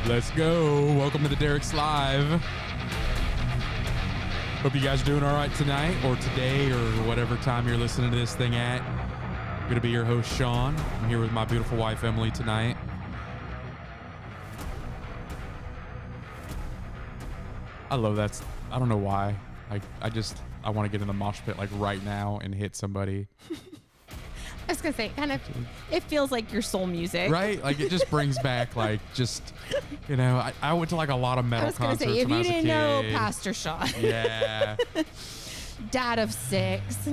Let's go. Welcome to the Derek's Live. Hope you guys are doing all right tonight or today or whatever time you're listening to this thing at. I'm going to be your host, Sean. I'm here with my beautiful wife, Emily, tonight. I love that. I don't know why. I want to get in the mosh pit like right now and hit somebody. I was going to say, it feels like your soul music. Right? Like it just brings back I went to like a lot of metal concerts when I was a kid. If you didn't know, Pastor Sean. Yeah. Dad of 6.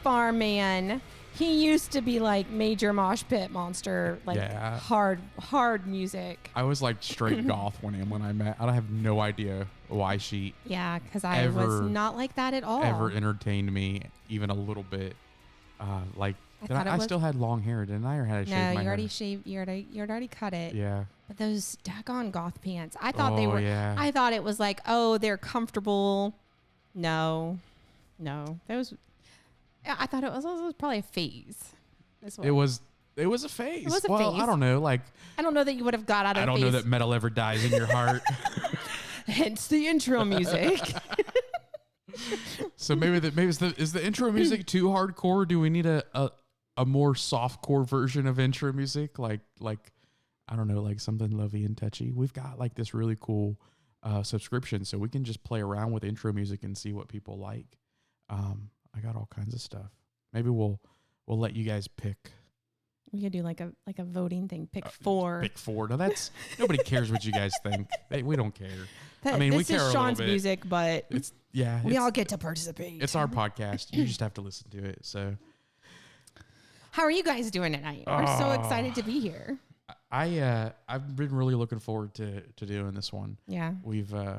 Farm man. He used to be like major mosh pit monster, hard music. I was like straight goth when I met. I have no idea why she because I was not like that at all. Ever entertained me even a little bit. I still had long hair, didn't I? Or had I shaved my hair? No, you already shaved. You had already cut it. Yeah. But those daggone goth pants, I thought they were. Yeah. I thought it was like, oh, they're comfortable. No, those. I thought it was probably a phase. It was a phase. It was a phase. I don't know. I don't know that you would have got out of. I don't know that metal ever dies in your heart. Hence the intro music. So maybe is the intro music too hardcore? Do we need a more softcore version of intro music? Like I don't know, like something lovey and touchy. We've got like this really cool subscription, so we can just play around with intro music and see what people like. I got all kinds of stuff. Maybe we'll let you guys pick. We could do like a voting thing. Pick 4. Pick 4. No, that's nobody cares what you guys think. We don't care. We care a Sean's little bit. music, but we all get to participate. It's our podcast. You just have to listen to it. So, how are you guys doing tonight? We're so excited to be here. I've been really looking forward to doing this one. Yeah, we're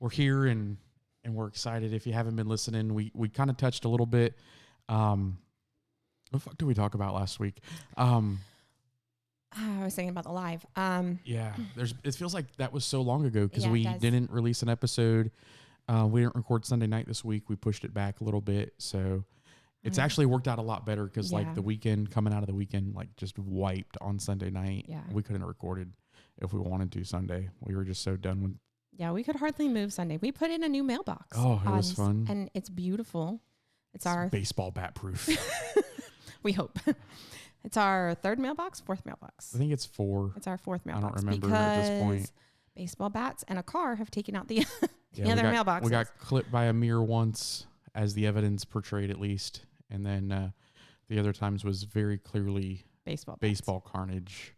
here and we're excited. If you haven't been listening, we kind of touched a little bit. What the fuck did we talk about last week? I was thinking about the live. It feels like that was so long ago because we didn't release an episode. We didn't record Sunday night this week. We pushed it back a little bit. So it's actually worked out a lot better because the weekend, coming out of the weekend, just wiped on Sunday night. Yeah. We couldn't have recorded if we wanted to Sunday. We were just so done with. Yeah, we could hardly move Sunday. We put in a new mailbox. Oh, it was fun. And it's beautiful. It's our baseball bat proof. We hope. It's our 3rd mailbox, 4th mailbox. I think it's 4. It's our 4th mailbox. I don't remember at this point. Baseball bats and a car have taken out the other mailboxes. We got clipped by a mirror once, as the evidence portrayed at least. And then the other times was very clearly baseball carnage.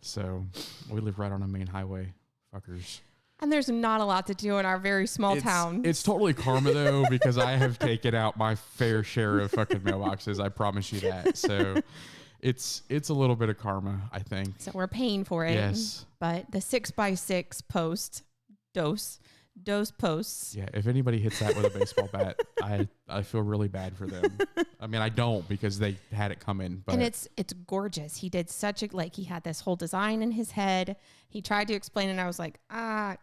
So we live right on a main highway, fuckers. And there's not a lot to do in our very small town. It's totally karma, though, because I have taken out my fair share of fucking mailboxes. I promise you that. So it's a little bit of karma, I think. So we're paying for it. Yes. But the 6x6 dose posts. Yeah, if anybody hits that with a baseball bat, I feel really bad for them. I mean, I don't because they had it coming. But. And it's gorgeous. He did he had this whole design in his head. He tried to explain it and I was like,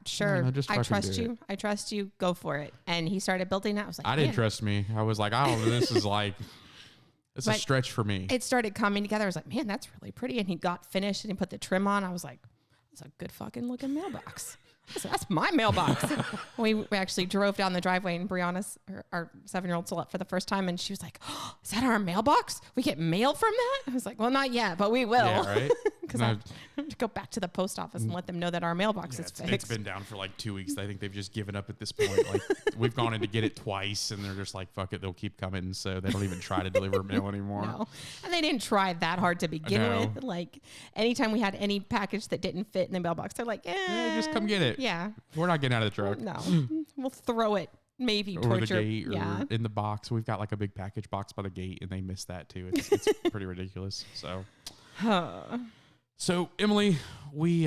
sure. No, I trust you. I trust you. Go for it. And he started building it. I was like, I didn't trust me. I was like, I don't know. This is it's a stretch for me. It started coming together. I was like, man, that's really pretty. And he got finished and he put the trim on. I was like, that's a good fucking looking mailbox. So that's my mailbox. We actually drove down the driveway and Brianna's, our 7-year-old, saw it for the first time. And she was like, oh, is that our mailbox? We get mail from that? I was like, well, not yet, but we will. Yeah, right? Because I have to go back to the post office and let them know that our mailbox is fixed. It's been down for 2 weeks. I think they've just given up at this point. We've gone in to get it twice and they're just like, fuck it, they'll keep coming. So they don't even try to deliver mail anymore. No. And they didn't try that hard to begin with. Anytime we had any package that didn't fit in the mailbox, they're like, just come get it. Yeah. We're not getting out of the truck. No. We'll throw it maybe over the gate or in the box. We've got a big package box by the gate and they miss that too. It's pretty ridiculous. So, So Emily, we've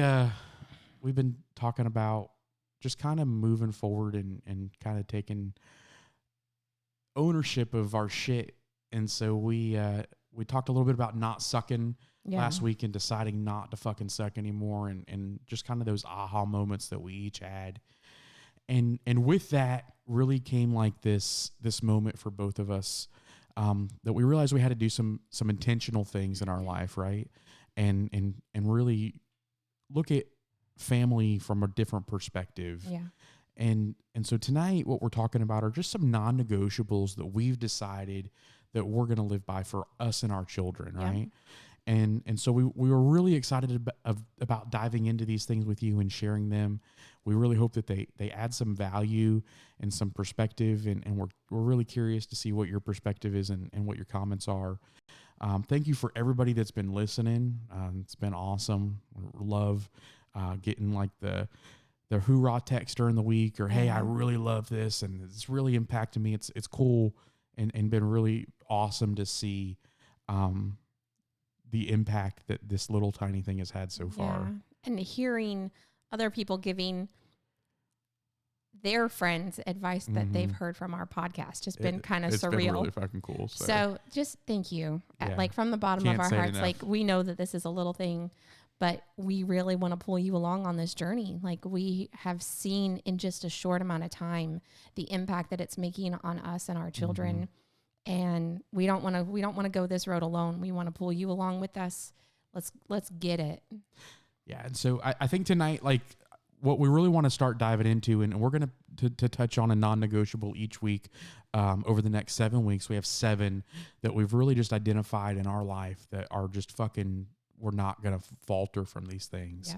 been talking about just kind of moving forward and kind of taking ownership of our shit. And so we talked a little bit about not sucking last week and deciding not to fucking suck anymore and just kind of those aha moments that we each had. And with that really came this moment for both of us that we realized we had to do some intentional things in our life, right? And really look at family from a different perspective. Yeah. And so tonight, what we're talking about are just some non-negotiables that we've decided that we're going to live by for us and our children, Yep. right? And so we were really excited about diving into these things with you and sharing them. We really hope that they add some value and some perspective, and we're really curious to see what your perspective is and what your comments are. Thank you for everybody that's been listening. It's been awesome. Love getting like the hoorah text during the week, or hey, I really love this and it's really impacted me. It's cool and been really awesome to see the impact that this little tiny thing has had so far. And hearing other people giving their friends advice that they've heard from our podcast has been kind of surreal. It's been really fucking cool. So just thank you. Yeah. Like from the bottom Can't of our say it hearts, enough. like we know that this is a little thing, but we really want to pull you along on this journey. Like we have seen in just a short amount of time the impact that it's making on us and our children. And we don't want to go this road alone. We want to pull you along with us. Let's get it. Yeah. And so I think tonight, like what we really want to start diving into, and we're going to touch on a non-negotiable each week over the next 7 weeks. We have 7 that we've really just identified in our life that are just fucking, we're not going to falter from these things.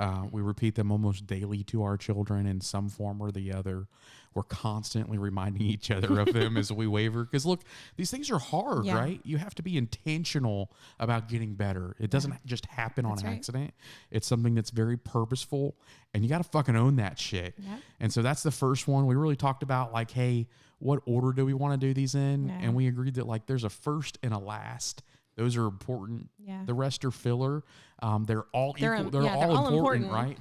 Yep. We repeat them almost daily to our children in some form or the other. We're constantly reminding each other of them as we waver. Because look, these things are hard, right? You have to be intentional about getting better. It doesn't just happen on accident. It's something that's very purposeful, and you got to fucking own that shit. Yep. And so that's the first one. We really talked about like, hey, what order do we want to do these in? And we agreed that like there's a first and a last. Those are important. Yeah. The rest are filler. They're all equal. They're they're all important, right?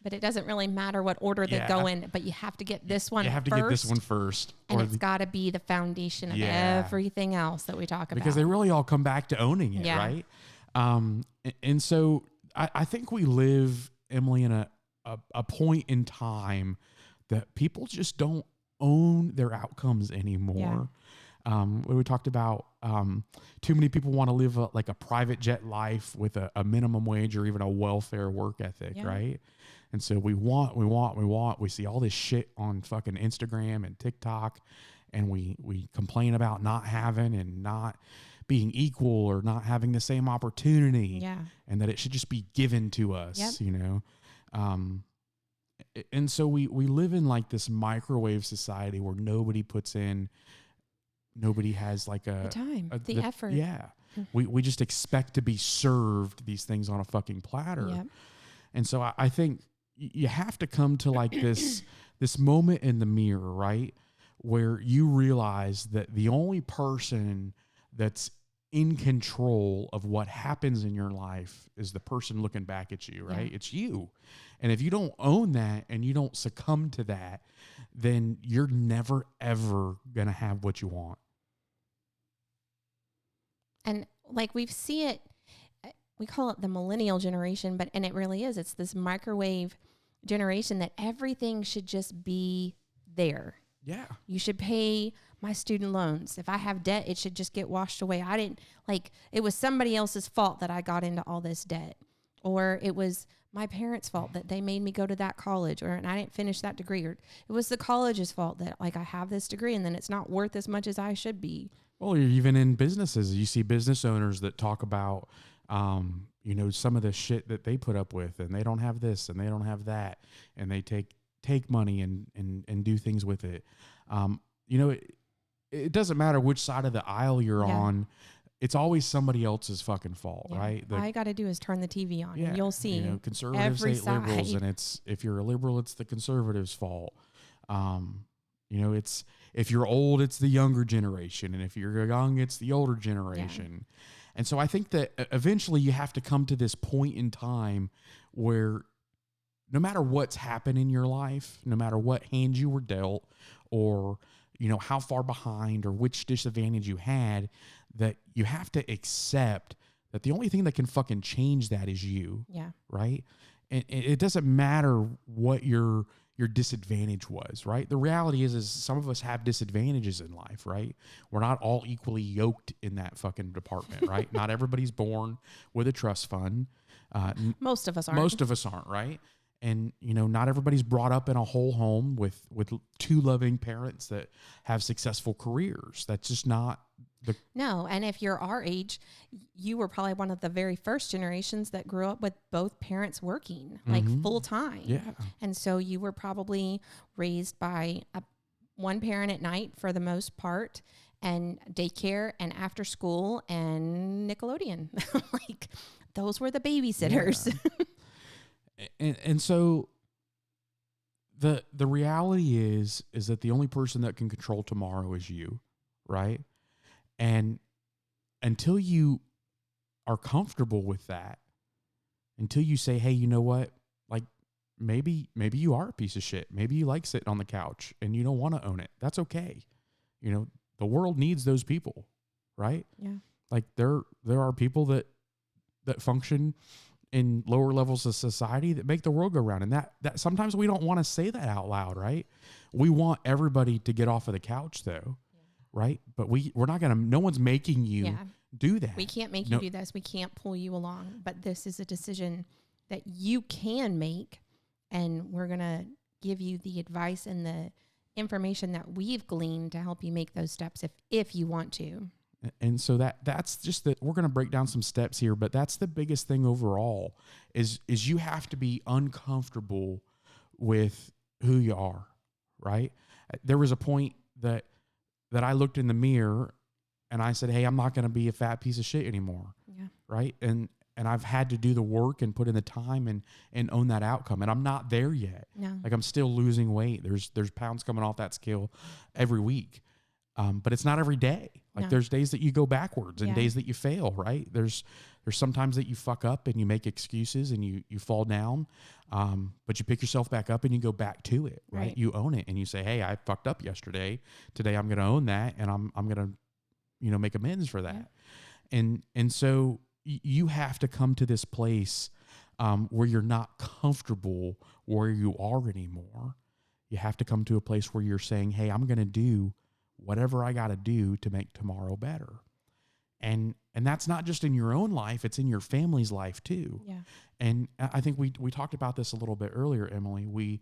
But it doesn't really matter what order they go in, but you have to get this one first. You have to get this one first. And it's got to be the foundation of everything else that we talk about. Because they really all come back to owning it, right? And so I think we live, Emily, in a point in time that people just don't own their outcomes anymore. When we talked about too many people want to live like a private jet life with a minimum wage or even a welfare work ethic, right? And so we see all this shit on fucking Instagram and TikTok, and we complain about not having and not being equal or not having the same opportunity, and that it should just be given to us, you know? And so we live in like this microwave society where nobody has like the time, the effort. Yeah. We just expect to be served these things on a fucking platter. Yep. And so I think you have to come to like this moment in the mirror, right? Where you realize that the only person that's in control of what happens in your life is the person looking back at you, right? It's you. And if you don't own that and you don't succumb to that, then you're never, ever going to have what you want. And like we see it, we call it the millennial generation, and it really is. It's this microwave generation that everything should just be there. Yeah. You should pay my student loans. If I have debt, it should just get washed away. It was somebody else's fault that I got into all this debt. Or it was my parents' fault that they made me go to that college, and I didn't finish that degree. Or it was the college's fault that like I have this degree and then it's not worth as much as I should be. Well, even in businesses, you see business owners that talk about, some of the shit that they put up with, and they don't have this and they don't have that, and they take money and do things with it. It doesn't matter which side of the aisle you're on. It's always somebody else's fucking fault, right? All you got to do is turn the TV on, and you'll see. Conservatives hate liberals, and if you're a liberal, it's the conservatives' fault. It's if you're old, it's the younger generation, and if you're young, it's the older generation. And so I think that eventually you have to come to this point in time where no matter what's happened in your life, no matter what hand you were dealt, or how far behind or which disadvantage you had, that you have to accept that the only thing that can fucking change that is you. Yeah. Right? And it doesn't matter what your disadvantage was, right? The reality is some of us have disadvantages in life, right? We're not all equally yoked in that fucking department, right? Not everybody's born with a trust fund. Most of us aren't. Most of us aren't, right? And, you know, not everybody's brought up in a whole home with two loving parents that have successful careers. That's just not the... No, and if you're our age, you were probably one of the very first generations that grew up with both parents working, like full time. Yeah. And so you were probably raised by one parent at night for the most part, and daycare and after school and Nickelodeon. Like, those were the babysitters. Yeah. And so the reality is that the only person that can control tomorrow is you, right? And until you are comfortable with that, until you say, hey, you know what? Like, maybe you are a piece of shit. Maybe you like sitting on the couch and you don't want to own it. That's okay. You know, the world needs those people, right? Yeah. Like, there are people that function in lower levels of society that make the world go round. And that sometimes we don't want to say that out loud, right? We want everybody to get off of the couch though, right? But we're not going to, no one's making you do that. We can't make you do this. We can't pull you along, but this is a decision that you can make. And we're going to give you the advice and the information that we've gleaned to help you make those steps if you want to. And so that's just that we're going to break down some steps here, but that's the biggest thing overall is you have to be uncomfortable with who you are, right? There was a point that I looked in the mirror and I said, hey, I'm not going to be a fat piece of shit anymore. Yeah. Right. And I've had to do the work and put in the time and own that outcome. And I'm not there yet. No. Like, I'm still losing weight. There's pounds coming off that scale every week. But it's not every day. Like, there's days that you go backwards and days that you fail, right? There's sometimes that you fuck up and you make excuses and you fall down. But you pick yourself back up and you go back to it, right? You own it and you say, hey, I fucked up yesterday. Today I'm going to own that and I'm going to, you know, make amends for that. Yeah. And so you have to come to this place where you're not comfortable where you are anymore. You have to come to a place where you're saying, hey, I'm going to do whatever I got to do to make tomorrow better. And that's not just in your own life, it's in your family's life too. Yeah. And I think we talked about this a little bit earlier, Emily. We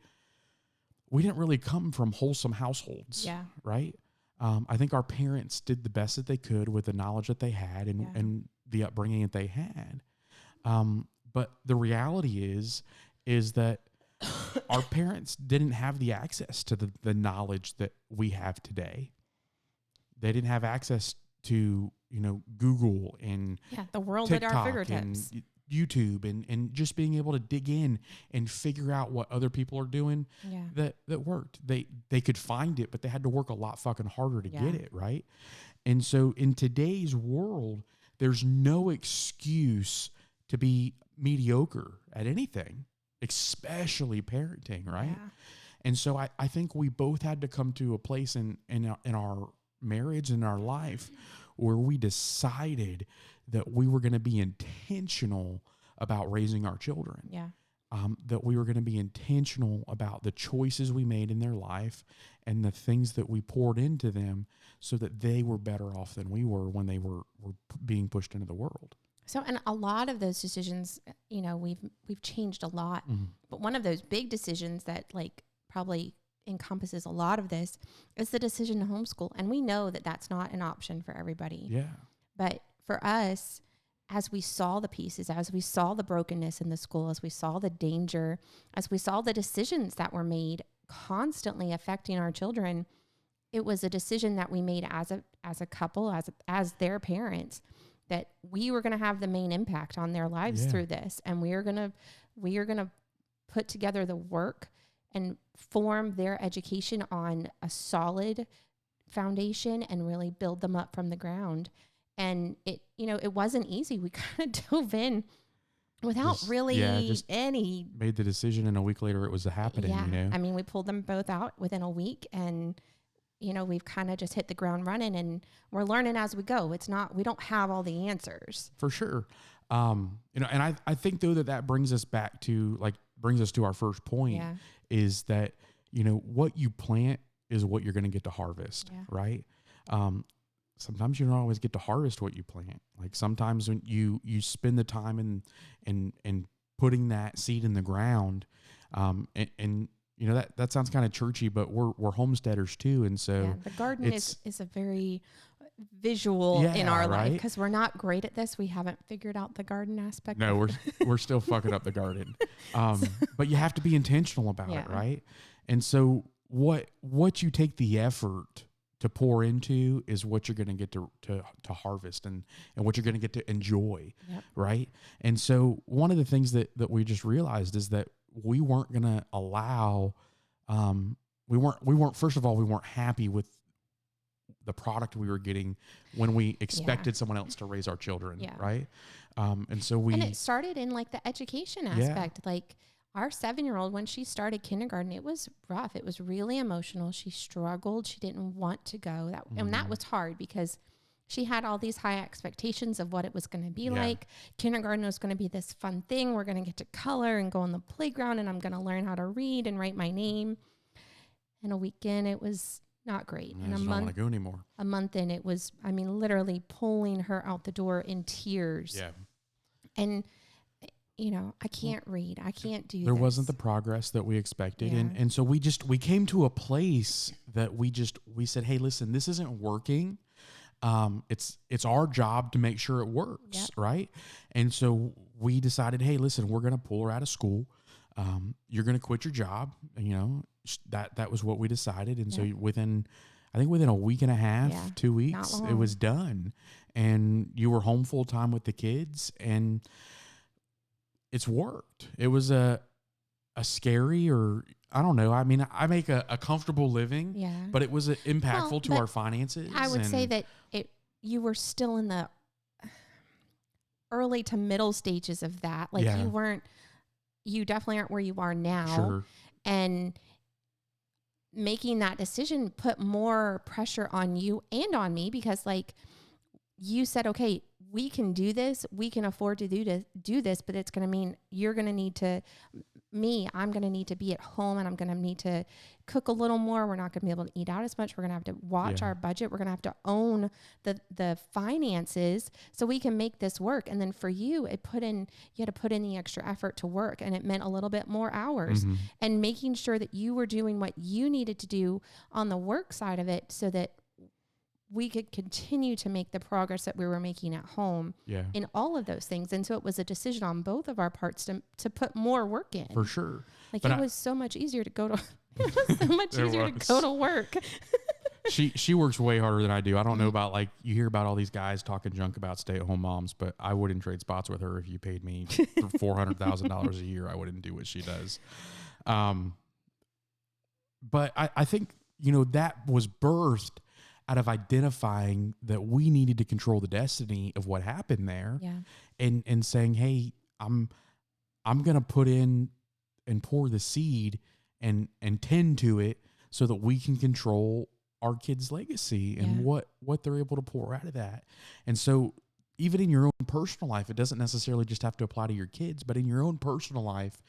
didn't really come from wholesome households. Yeah. Right? I think our parents did the best that they could with the knowledge that they had and the upbringing that they had. But the reality is that our parents didn't have the access to the knowledge that we have today. They didn't have access to, you know, Google and the world TikTok at our fingertips. and YouTube and just being able to dig in and figure out what other people are doing that worked. They could find it, but they had to work a lot fucking harder to get it, right? And so in today's world, there's no excuse to be mediocre at anything, especially parenting, right? Yeah. And so I think we both had to come to a place in our marriage and our life where we decided that we were going to be intentional about raising our children. Yeah. That we were going to be intentional about the choices we made in their life and the things that we poured into them so that they were better off than we were when they were being pushed into the world. So, and a lot of those decisions, you know, we've changed a lot, but one of those big decisions that like probably encompasses a lot of this is the decision to homeschool. And we know that that's not an option for everybody. Yeah. But for us, as we saw the pieces, as we saw the brokenness in the school, as we saw the danger, as we saw the decisions that were made constantly affecting our children, it was a decision that we made as a couple, as their parents, that we were going to have the main impact on their lives through this. And we are going to put together the work and form their education on a solid foundation and really build them up from the ground. And it wasn't easy. We kind of dove in without any. Made the decision, and a week later it was happening. Yeah. You know? I mean, we pulled them both out within a week, and we've kind of just hit the ground running, and we're learning as we go. We don't have all the answers. For sure. And I think though that brings us to our first point is that, what you plant is what you're going to get to harvest. Yeah. Right. sometimes you don't always get to harvest what you plant. Like sometimes when you spend the time and putting that seed in the ground, and you know, that sounds kind of churchy, but we're homesteaders too. And so the garden is a very visual in our life because we're not great at this. We haven't figured out the garden aspect. No, we're still fucking up the garden. But you have to be intentional about it, right? And so what you take the effort to pour into is what you're going to get to harvest and what you're going to get to enjoy, right? And so one of the things that we just realized is that we weren't going to allow, we weren't, first of all, we weren't happy with the product we were getting when we expected someone else to raise our children, right? And so and it started in like the education aspect, like our 7-year-old, when she started kindergarten, it was rough. It was really emotional. She struggled. She didn't want to go. And that was hard because she had all these high expectations of what it was going to be like. Kindergarten was going to be this fun thing. We're going to get to color and go on the playground, and I'm going to learn how to read and write my name. And a weekend, it was not great. And don't want to go anymore. A month in, it was, I mean, literally pulling her out the door in tears. Yeah. And you know, I can't read. I can't do There this. wasn't the progress that we expected. And so we came to a place that we said, hey, listen, this isn't working. It's our job to make sure it works. Right. And so we decided, hey, listen, we're going to pull her out of school. You're going to quit your job. You know, that was what we decided. And so within a week and a half, 2 weeks, it was done. And you were home full time with the kids, and it's worked. It was a scary, or I don't know. I mean, I make a comfortable living, but it was impactful to our finances. I would say that you were still in the early to middle stages of that. Like you definitely aren't where you are now. Sure. And making that decision put more pressure on you and on me because like you said, okay, we can do this. We can afford to do this, but it's going to mean you're going to need to, I'm going to need to be at home, and I'm going to need to cook a little more. We're not going to be able to eat out as much. We're going to have to watch our budget. We're going to have to own the finances so we can make this work. And then for you, you had to put in the extra effort to work, and it meant a little bit more hours and making sure that you were doing what you needed to do on the work side of it so that we could continue to make the progress that we were making at home in all of those things. And so it was a decision on both of our parts to put more work in. For sure. Like it was so much easier to go to, go to work. She works way harder than I do. I don't know about, like, you hear about all these guys talking junk about stay-at-home moms, but I wouldn't trade spots with her. If you paid me for $400,000 a year, I wouldn't do what she does. But I think, you know, that was birthed out of identifying that we needed to control the destiny of what happened there, and saying, hey, I'm going to put in and pour the seed and tend to it so that we can control our kids' legacy and what they're able to pour out of that. And so even in your own personal life, it doesn't necessarily just have to apply to your kids, but in your own personal life,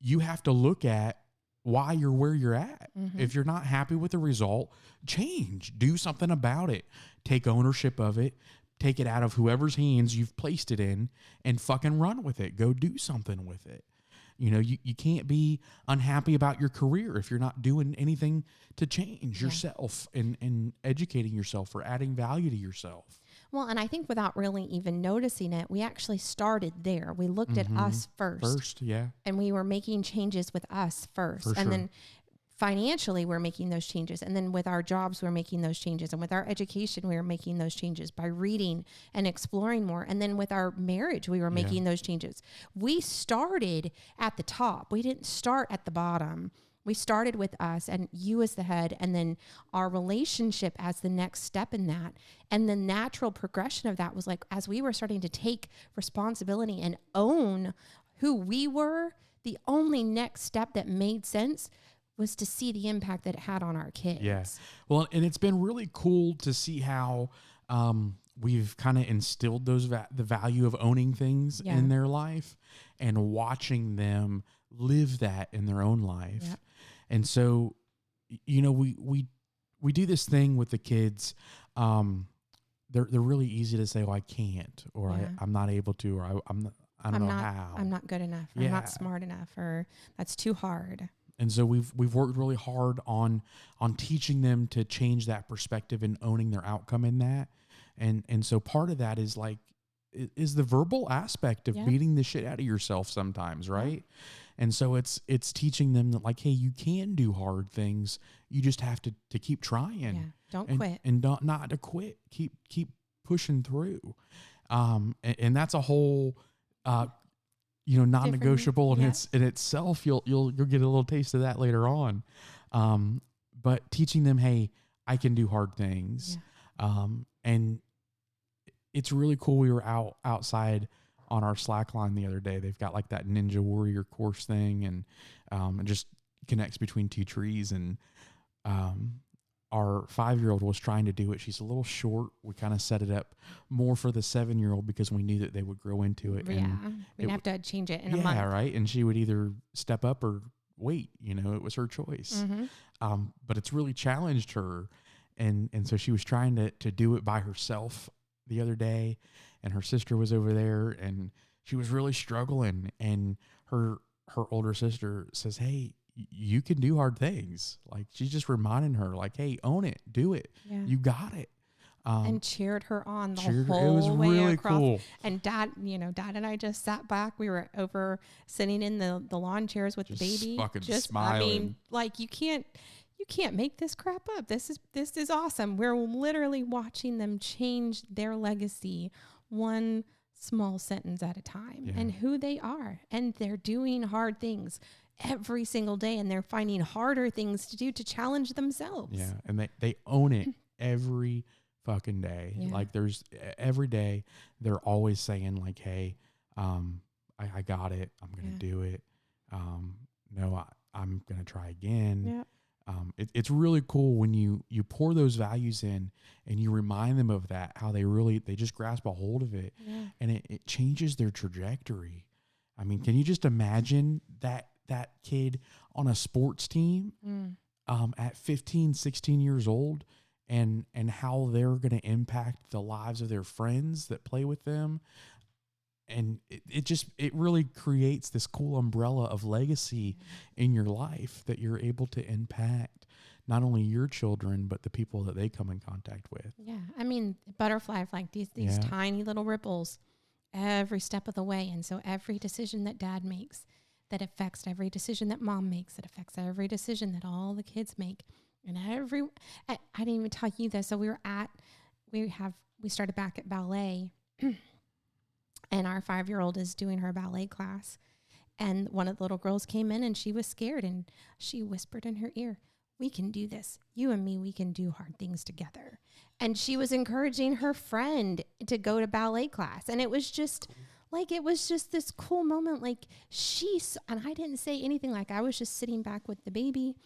you have to look at why you're where you're at. If you're not happy with the result, change, do something about it, take ownership of it, take it out of whoever's hands you've placed it in, and fucking run with it. Go do something with it. You know, you can't be unhappy about your career if you're not doing anything to change yourself and educating yourself or adding value to yourself. Well, and I think without really even noticing it, we actually started there. We looked at us first. And we were making changes with us first. And then financially, we're making those changes. And then with our jobs, we're making those changes. And with our education, we were making those changes by reading and exploring more. And then with our marriage, we were making those changes. We started at the top. We didn't start at the bottom. We started with us and you as the head, and then our relationship as the next step in that. And the natural progression of that was like, as we were starting to take responsibility and own who we were, the only next step that made sense was to see the impact that it had on our kids. Yeah. Well, and it's been really cool to see how we've kind of instilled the value of owning things in their life and watching them live that in their own life. Yep. And so, you know, we do this thing with the kids they're really easy to say, "Well, I can't," or Yeah. I'm not able to," or I don't know not how. I'm not good enough. Or I'm not smart enough, or that's too hard. And so we've worked really hard on teaching them to change that perspective and owning their outcome in that. And so part of that is like is the verbal aspect of Yep. beating the shit out of yourself sometimes, right? And so it's teaching them that like, hey, you can do hard things. You just have to keep trying. Yeah. Don't and, quit. And not to quit. Keep pushing through. And that's a whole non-negotiable in itself. You'll get a little taste of that later on. But teaching them, hey, I can do hard things. Yeah. And it's really cool. We were outside on our Slack line the other day. They've got like that Ninja Warrior course thing, and it just connects between two trees. And our 5-year-old was trying to do it. She's a little short. We kind of set it up more for the 7-year-old because we knew that they would grow into it. Yeah, we'd have to change it in a month. Yeah, right. And she would either step up or wait. It was her choice. Mm-hmm. But it's really challenged her, and so she was trying to do it by herself the other day, and her sister was over there, and she was really struggling. And her older sister says, "Hey, you can do hard things." Like she's just reminding her, like, "Hey, own it, do it, you got it." And cheered her on the whole it was way really across. cool. And Dad and I just sat back. We were over sitting in the lawn chairs with Just the baby, fucking just smiling. I mean, like you can't make this crap up. This is awesome. We're literally watching them change their legacy one small sentence at a time, and who they are, and they're doing hard things every single day, and they're finding harder things to do to challenge themselves. Yeah, and they own it every fucking day. Yeah. Like there's every day they're always saying like, "Hey, I got it. I'm gonna do it. No, I'm gonna try again." Yeah. It's really cool when you pour those values in and you remind them of that, how they just grasp a hold of it, and it changes their trajectory. I mean, can you just imagine that kid on a sports team at 15, 16 years old, and how they're going to impact the lives of their friends that play with them? And it really creates this cool umbrella of legacy in your life that you're able to impact not only your children, but the people that they come in contact with. Yeah. I mean, butterfly effect, these tiny little ripples every step of the way. And so every decision that Dad makes that affects every decision that Mom makes, that affects every decision that all the kids make. And I didn't even tell you this. So we started back at ballet. And our 5-year-old is doing her ballet class. And one of the little girls came in and she was scared, and she whispered in her ear, "We can do this. You and me, we can do hard things together." And she was encouraging her friend to go to ballet class. And it was just this cool moment. Like and I didn't say anything. Like I was just sitting back with the baby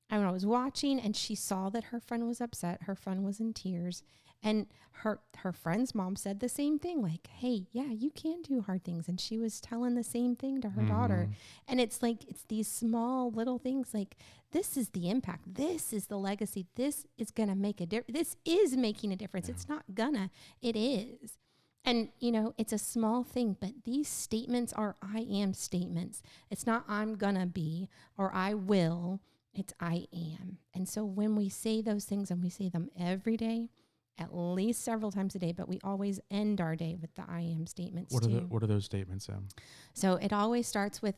and I was watching, and she saw that her friend was upset. Her friend was in tears. And her friend's mom said the same thing, like, "Hey, yeah, you can do hard things." And she was telling the same thing to her daughter. And it's like, it's these small little things, like, this is the impact. This is the legacy. This is going to make a difference. This is making a difference. It's not gonna, it is. And, it's a small thing, but these statements are I am statements. It's not I'm gonna be or I will. It's I am. And so when we say those things, and we say them every day, at least several times a day, but we always end our day with the I am statements too. What are those statements, Em? So it always starts with,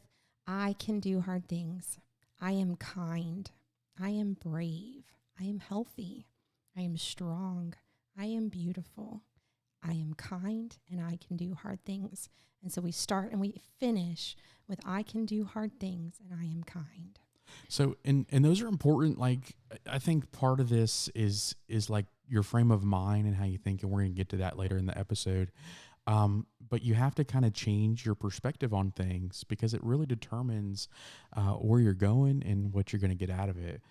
I can do hard things. I am kind. I am brave. I am healthy. I am strong. I am beautiful. I am kind, and I can do hard things. And so we start and we finish with, I can do hard things, and I am kind. So, and those are important. Like, I think part of this is like your frame of mind and how you think, and we're going to get to that later in the episode. But you have to kind of change your perspective on things, because it really determines where you're going and what you're going to get out of it.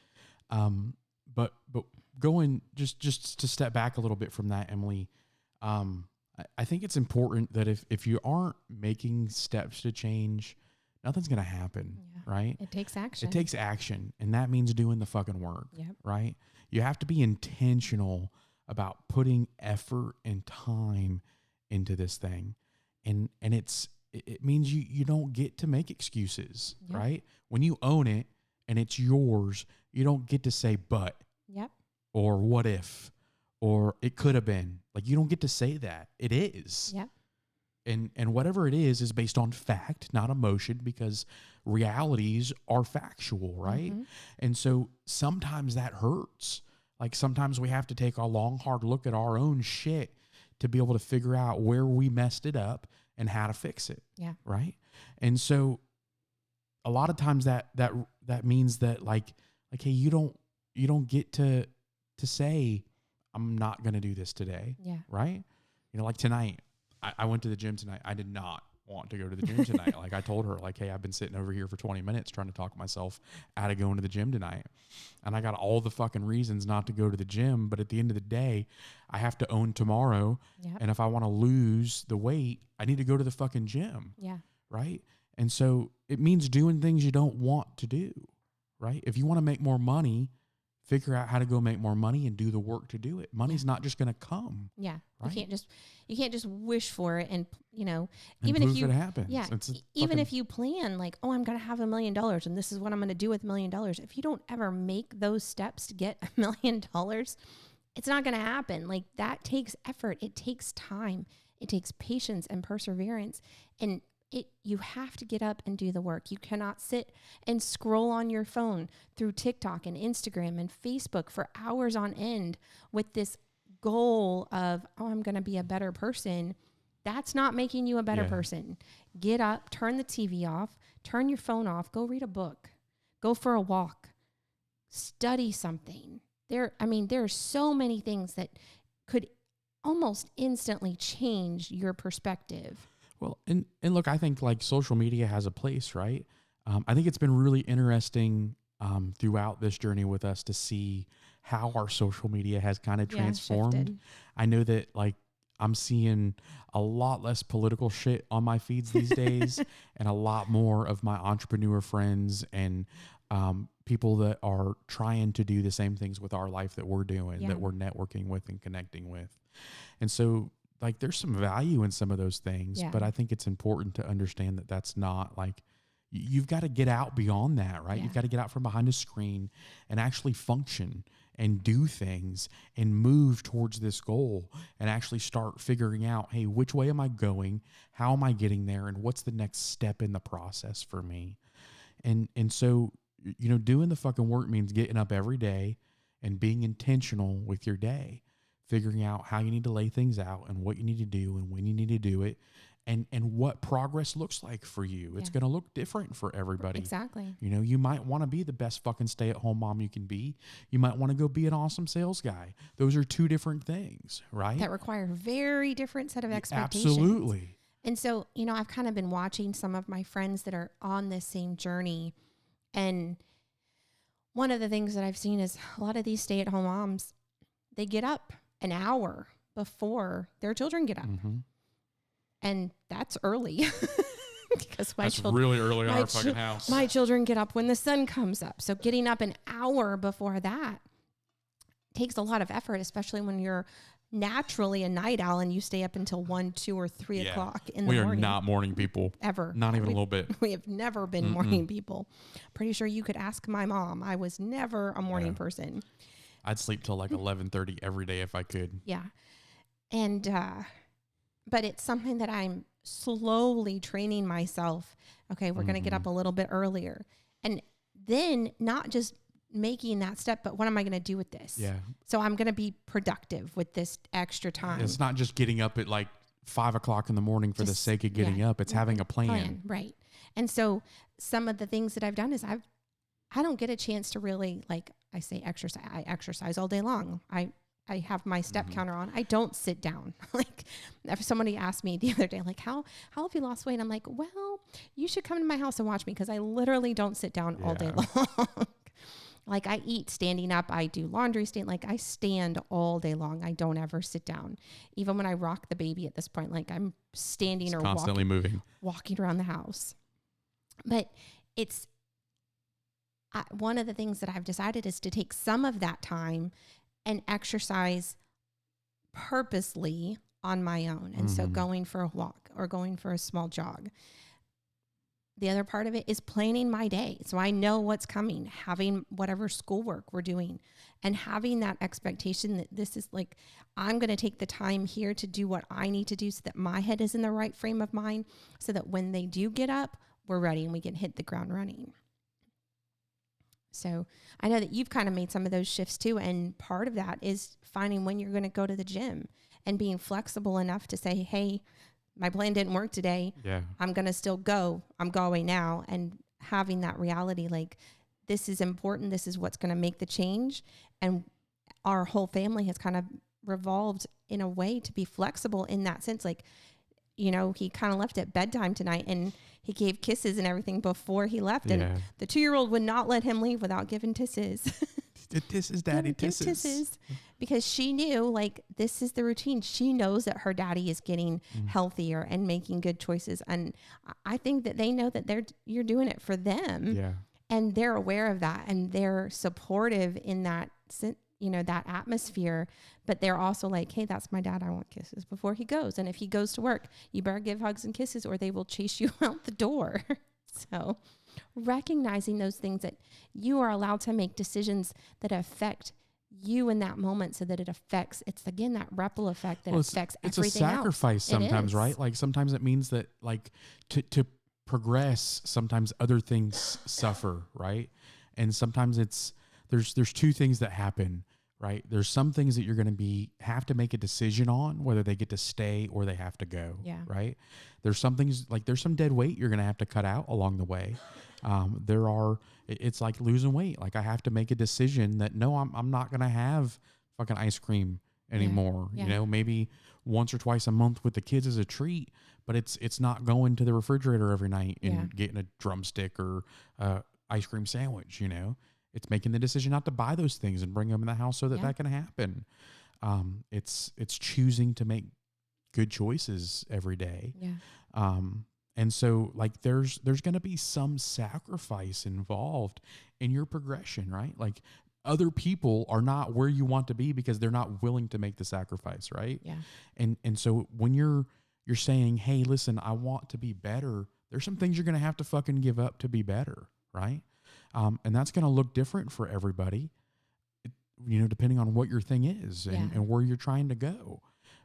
But going just to step back a little bit from that, Emily, I think it's important that if you aren't making steps to change, nothing's going to happen, right? It takes action. It takes action, and that means doing the fucking work, Yep. right? You have to be intentional about putting effort and time into this thing. And it means you don't get to make excuses, Yep. right? When you own it and it's yours, you don't get to say but Yep. or what if or it could have been. Like, you don't get to say that. It is. Yep. And whatever it is based on fact, not emotion, because realities are factual, right? Mm-hmm. And so sometimes that hurts. Like, sometimes we have to take a long, hard look at our own shit to be able to figure out where we messed it up and how to fix it. Yeah. Right. And so a lot of times that means that like, hey, you don't get to say, I'm not going to do this today. Yeah. Right. You know, like tonight, I went to the gym tonight. I did not want to go to the gym tonight. Like, I told her, like, hey, I've been sitting over here for 20 minutes trying to talk myself out of going to the gym tonight. And I got all the fucking reasons not to go to the gym. But at the end of the day, I have to own tomorrow. Yep. And if I want to lose the weight, I need to go to the fucking gym. Yeah. Right. And so it means doing things you don't want to do. Right. If you want to make more money, figure out how to go make more money and do the work to do it. Money's not just going to come. Yeah. Right? You can't just wish for it. And, you know, And even if proof you, it happens. yeah, It's even fucking- if you plan like, oh, I'm going to have $1 million and this is what I'm going to do with $1 million. If you don't ever make those steps to get $1 million, it's not going to happen. Like, that takes effort. It takes time. It takes patience and perseverance. And you have to get up and do the work. You cannot sit and scroll on your phone through TikTok and Instagram and Facebook for hours on end with this goal of, oh, I'm going to be a better person. That's not making you a better person. Get up, turn the TV off, turn your phone off, go read a book, go for a walk, study something. There are so many things that could almost instantly change your perspective. Well, and look, I think like social media has a place, right? I think it's been really interesting throughout this journey with us to see how our social media has kind of transformed. Shifted. I know that like I'm seeing a lot less political shit on my feeds these days and a lot more of my entrepreneur friends and people that are trying to do the same things with our life that we're doing, that we're networking with and connecting with. And so like there's some value in some of those things, but I think it's important to understand that that's not like, you've got to get out beyond that, right? You've got to get out from behind a screen and actually function and do things and move towards this goal and actually start figuring out, hey, which way am I going? How am I getting there? And what's the next step in the process for me? And so, you know, doing the fucking work means getting up every day and being intentional with your day, figuring out how you need to lay things out and what you need to do and when you need to do it and what progress looks like for you. It's going to look different for everybody. Exactly. You know, you might want to be the best fucking stay-at-home mom you can be. You might want to go be an awesome sales guy. Those are two different things, right? That require a very different set of expectations. Absolutely. And so, you know, I've kind of been watching some of my friends that are on this same journey. And one of the things that I've seen is a lot of these stay-at-home moms, they get up an hour before their children get up. Mm-hmm. And that's early because that's really early in our fucking house. My children get up when the sun comes up. So getting up an hour before that takes a lot of effort, especially when you're naturally a night owl and you stay up until 1, 2, or 3 o'clock in the morning. We are not morning people. Ever. Not even a little bit. We have never been morning people. Pretty sure you could ask my mom. I was never a morning person. I'd sleep till like 11:30 every day if I could. Yeah. And, but it's something that I'm slowly training myself. Okay, we're going to get up a little bit earlier. And then not just making that step, but what am I going to do with this? Yeah. So I'm going to be productive with this extra time. It's not just getting up at like 5 o'clock in the morning for the sake of getting up. It's having a plan. Right. And so some of the things that I've done is I don't get a chance to really, like I say, exercise. I exercise all day long. I have my step counter on. I don't sit down. Like if somebody asked me the other day, like, how have you lost weight? I'm like, well, you should come to my house and watch me because I literally don't sit down all day long. Like I eat standing up. I do laundry like I stand all day long. I don't ever sit down. Even when I rock the baby at this point, like I'm standing or constantly walking around the house. But it's one of the things that I've decided is to take some of that time and exercise purposely on my own. And so going for a walk or going for a small jog. The other part of it is planning my day. So I know what's coming, having whatever schoolwork we're doing, and having that expectation that this is like, I'm going to take the time here to do what I need to do so that my head is in the right frame of mind, so that when they do get up, we're ready and we can hit the ground running. So I know that you've kind of made some of those shifts too. And part of that is finding when you're going to go to the gym and being flexible enough to say, hey, my plan didn't work today. Yeah. I'm going to still go. I'm going now. And having that reality, like, this is important. This is what's going to make the change. And our whole family has kind of revolved in a way to be flexible in that sense. Like, you know, he kind of left at bedtime tonight and he gave kisses and everything before he left. Yeah. And the 2-year-old would not let him leave without giving tisses. Tisses, daddy, tisses. Because she knew, like, this is the routine. She knows that her daddy is getting healthier and making good choices. And I think that they know that you're doing it for them. Yeah. And they're aware of that. And they're supportive in that, you know, that atmosphere. But they're also like, hey, that's my dad. I want kisses before he goes. And if he goes to work, you better give hugs and kisses or they will chase you out the door. So recognizing those things, that you are allowed to make decisions that affect you in that moment, so that it affects, it's again that ripple effect that affects everything else. It's a sacrifice sometimes, right? Like sometimes it means that, like, to progress, sometimes other things suffer, right? And sometimes there's two things that happen, right? There's some things that you're going to have to make a decision on, whether they get to stay or they have to go, right? There's some things, like there's some dead weight you're going to have to cut out along the way. It's like losing weight. Like, I have to make a decision that, no, I'm not going to have fucking ice cream anymore. Yeah. You know, maybe once or twice a month with the kids as a treat, but it's not going to the refrigerator every night and getting a drumstick or ice cream sandwich, you know. It's making the decision not to buy those things and bring them in the house so that can happen. It's choosing to make good choices every day. Yeah. And so, like, there's going to be some sacrifice involved in your progression, right? Like, other people are not where you want to be because they're not willing to make the sacrifice, right? Yeah. And so when you're saying, hey, listen, I want to be better, there's some things you're going to have to fucking give up to be better, right? And that's going to look different for everybody, you know, depending on what your thing is and where you're trying to go.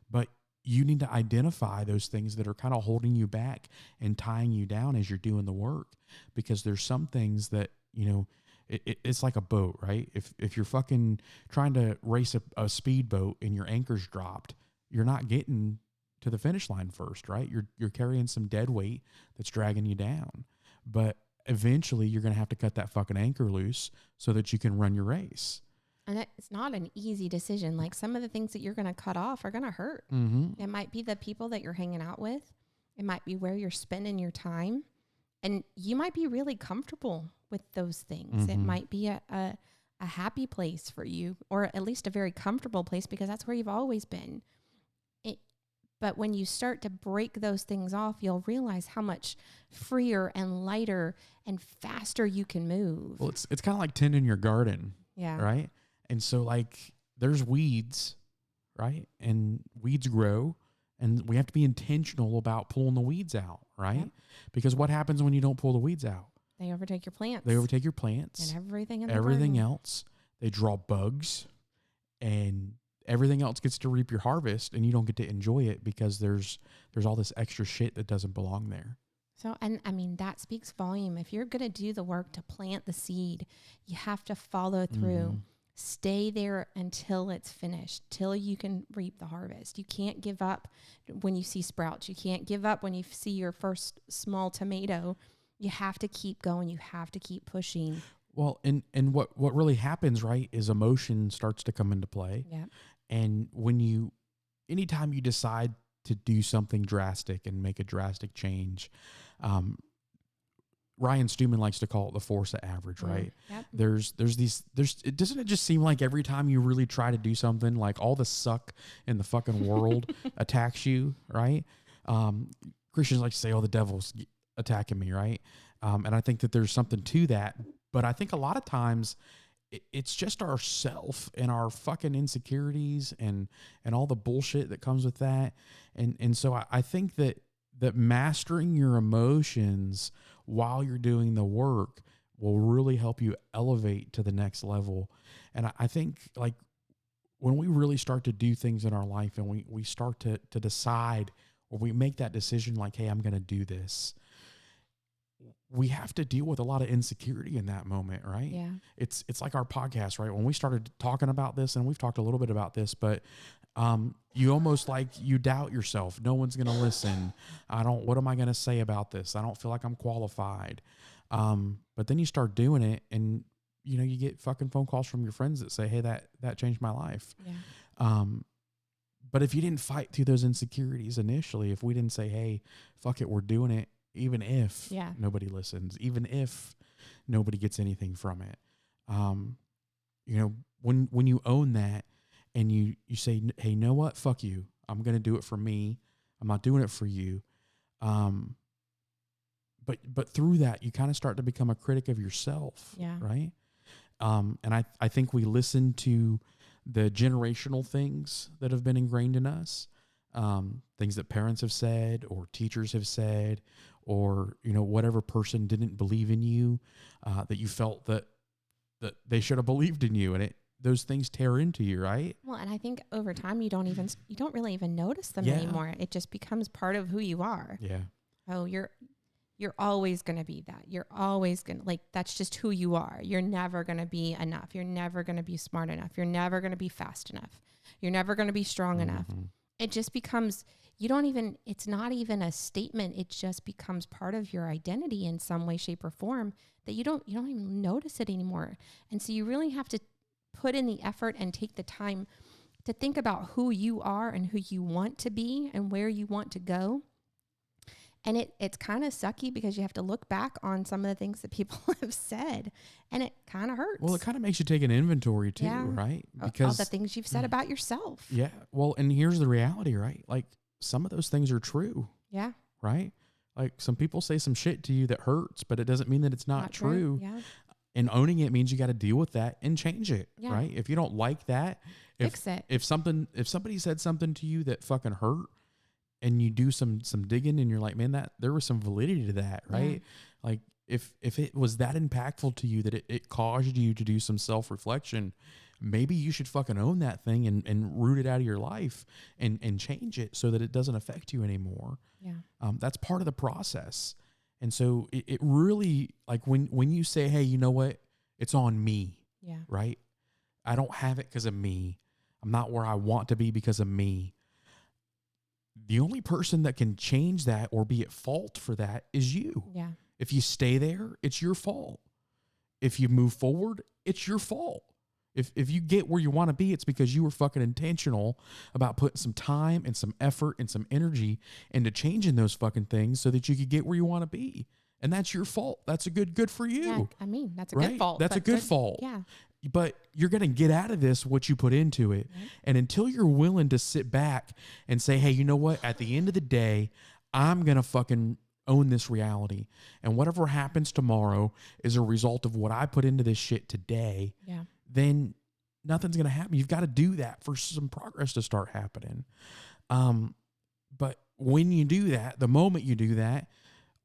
But you need to identify those things that are kind of holding you back and tying you down as you're doing the work, because there's some things that, you know, it's like a boat, right? If you're fucking trying to race a speedboat and your anchor's dropped, you're not getting to the finish line first, right? You're carrying some dead weight that's dragging you down. But eventually you're going to have to cut that fucking anchor loose so that you can run your race. And it's not an easy decision. Like, some of the things that you're going to cut off are going to hurt. It might be the people that you're hanging out with. It might be where you're spending your time. And you might be really comfortable with those things. It might be a happy place for you, or at least a very comfortable place, because that's where you've always been. But when you start to break those things off, you'll realize how much freer and lighter and faster you can move. Well, it's kind of like tending your garden. Yeah. Right. And so, like, there's weeds, right? And weeds grow, and we have to be intentional about pulling the weeds out, right? Yep. Because what happens when you don't pull the weeds out? They overtake your plants. They overtake your plants. And everything else. They draw bugs, and everything else gets to reap your harvest, and you don't get to enjoy it because there's all this extra shit that doesn't belong there. So, and I mean, that speaks volume. If you're going to do the work to plant the seed, you have to follow through. Stay there until it's finished, till you can reap the harvest. You can't give up when you see sprouts. You can't give up when you see your first small tomato. You have to keep going. You have to keep pushing. Well, and what really happens, right, is emotion starts to come into play. Yeah. And anytime you decide to do something drastic and make a drastic change, Ryan Stewman likes to call it the force of average, right? Yep. Doesn't it just seem like every time you really try to do something, like all the suck in the fucking world attacks you, right? Christians like to say, oh, the devil's attacking me, right? And I think that there's something to that. But I think a lot of times it's just ourself and our fucking insecurities and all the bullshit that comes with that. And so I think that mastering your emotions while you're doing the work will really help you elevate to the next level. And I think like when we really start to do things in our life and we start to decide, or we make that decision like, hey, I'm going to do this, we have to deal with a lot of insecurity in that moment, right? Yeah. It's like our podcast, right? When we started talking about this, and we've talked a little bit about this, but you almost like you doubt yourself. No one's going to listen. What am I going to say about this? I don't feel like I'm qualified. But then you start doing it, and you know, you get fucking phone calls from your friends that say, hey, that changed my life. Yeah. But if you didn't fight through those insecurities initially, if we didn't say, hey, fuck it, we're doing it, even if nobody listens, even if nobody gets anything from it. You know, when you own that and you say, hey, you know what? Fuck you. I'm going to do it for me. I'm not doing it for you. But through that, you kind of start to become a critic of yourself. Yeah. Right. And I think we listen to the generational things that have been ingrained in us, things that parents have said or teachers have said, or, you know, whatever person didn't believe in you, that you felt that they should have believed in you, and those things tear into you, right? Well, and I think over time you don't really even notice them anymore. It just becomes part of who you are. Yeah. Oh, you're always going to be that. You're always going to, like, that's just who you are. You're never going to be enough. You're never going to be smart enough. You're never going to be fast enough. You're never going to be strong enough. It just becomes, it's not even a statement. It just becomes part of your identity in some way, shape, or form that you don't even notice it anymore. And so you really have to put in the effort and take the time to think about who you are and who you want to be and where you want to go. And it's kind of sucky because you have to look back on some of the things that people have said, and it kind of hurts. Well, it kind of makes you take an inventory too, right? Because all the things you've said about yourself. Yeah. Well, and here's the reality, right? Like, some of those things are true. Yeah. Right? Like, some people say some shit to you that hurts, but it doesn't mean that it's not true. Yeah. And owning it means you got to deal with that and change it, right? If you don't like that, fix it. If somebody said something to you that fucking hurt, and you do some digging, and you're like, man, that there was some validity to that, right? Yeah. Like, if it was that impactful to you that it caused you to do some self-reflection, maybe you should fucking own that thing and root it out of your life and change it so that it doesn't affect you anymore. Yeah. That's part of the process. And so it really, like, when you say, hey, you know what? It's on me. Yeah. Right? I don't have it because of me. I'm not where I want to be because of me. The only person that can change that or be at fault for that is you. Yeah. If you stay there, it's your fault. If you move forward, it's your fault. If you get where you want to be, it's because you were fucking intentional about putting some time and some effort and some energy into changing those fucking things so that you could get where you want to be. And that's your fault. That's a good for you. Yeah, I mean, that's a right? good fault. That's a good fault. Yeah. But you're going to get out of this what you put into it. Right. And until you're willing to sit back and say, hey, you know what? At the end of the day, I'm going to fucking own this reality. And whatever happens tomorrow is a result of what I put into this shit today. Yeah. Then nothing's going to happen. You've got to do that for some progress to start happening. But when you do that, the moment you do that,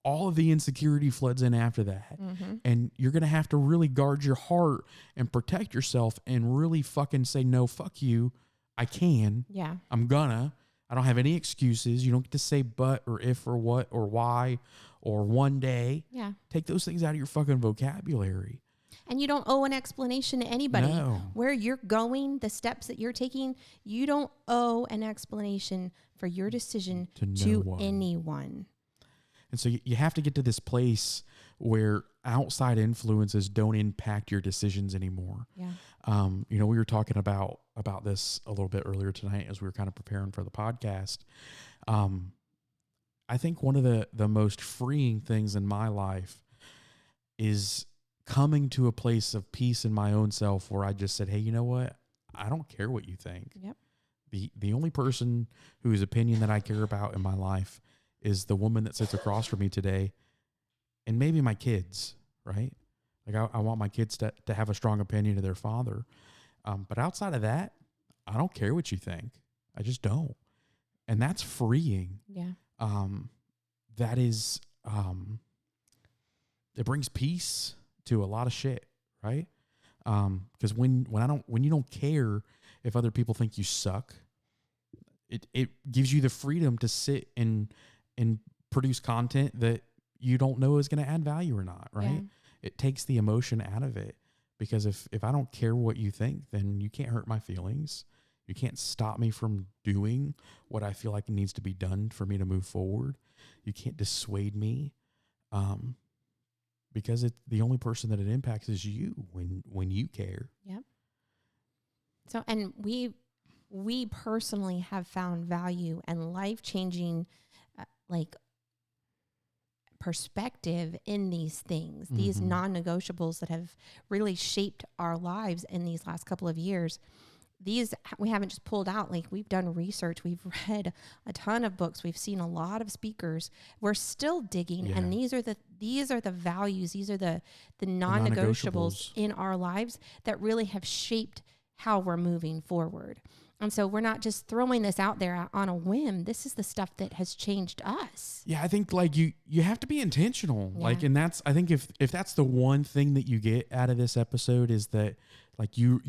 all of the insecurity floods in after that. Mm-hmm. And you're going to have to really guard your heart and protect yourself and really fucking say, no, fuck you. I can. Yeah. I'm gonna. I don't have any excuses. You don't get to say but or if or what or why or one day. Yeah. Take those things out of your fucking vocabulary. And you don't owe an explanation to anybody. No. Where you're going, the steps that you're taking, you don't owe an explanation for your decision to anyone. And so you have to get to this place where outside influences don't impact your decisions anymore. Yeah. We were talking about this a little bit earlier tonight as we were kind of preparing for the podcast. I think one of the most freeing things in my life is coming to a place of peace in my own self where I just said, hey, you know what? I don't care what you think. Yep. The only person whose opinion that I care about in my life is the woman that sits across from me today, and maybe my kids, right? Like I want my kids to have a strong opinion of their father. But outside of that, I don't care what you think. I just don't. And that's freeing. Yeah. That is, it brings peace to a lot of shit, right? Because when you don't care if other people think you suck, it gives you the freedom to sit and produce content that you don't know is going to add value or not, right? Yeah. It takes the emotion out of it, because if I don't care what you think, then you can't hurt my feelings. You can't stop me from doing what I feel like needs to be done for me to move forward. You can't dissuade me, because the only person that it impacts is you when you care. Yep. So, and we personally have found value and life-changing, like, perspective in these things, these non-negotiables that have really shaped our lives in these last couple of years. These we haven't just pulled out. Like, we've done research, we've read a ton of books, we've seen a lot of speakers. We're still digging, and these are the values, these are the non-negotiables in our lives that really have shaped how we're moving forward. And so we're not just throwing this out there on a whim. This is the stuff that has changed us. Yeah, I think like you have to be intentional. Yeah. Like, and that's, I think if that's the one thing that you get out of this episode, is that like you